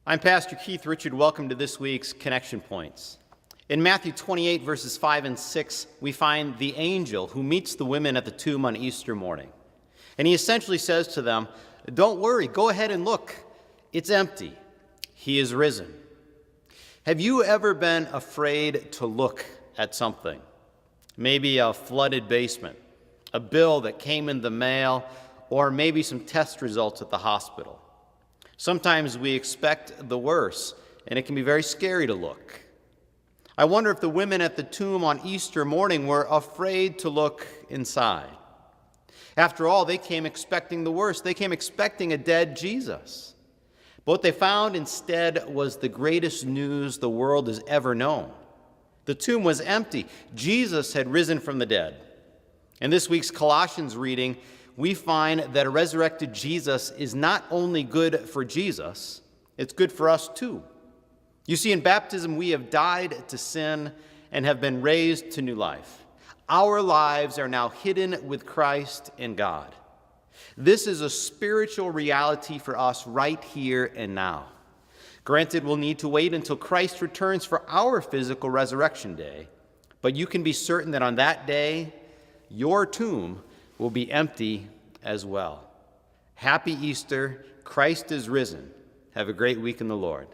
I'm Pastor Keith Richard. Welcome to this week's Connection Points. In Matthew 28, verses 5 and 6, we find the angel who meets the women at the tomb on Easter morning. And he essentially says to them, "Don't worry, go ahead and look. It's empty. He is risen." Have you ever been afraid to look at something? Maybe a flooded basement, a bill that came in the mail, or maybe some test results at the hospital. Sometimes we expect the worst, and it can be very scary to look. I wonder if the women at the tomb on Easter morning were afraid to look inside. After all, they came expecting the worst. They came expecting a dead Jesus. But what they found instead was the greatest news the world has ever known. The tomb was empty. Jesus had risen from the dead. In this week's Colossians reading, we find that a resurrected Jesus is not only good for Jesus, it's good for us too. You see, in baptism, we have died to sin and have been raised to new life. Our lives are now hidden with Christ in God. This is a spiritual reality for us right here and now. Granted, we'll need to wait until Christ returns for our physical resurrection day, but you can be certain that on that day, your tomb will be empty as well. Happy Easter. Christ is risen. Have a great week in the Lord.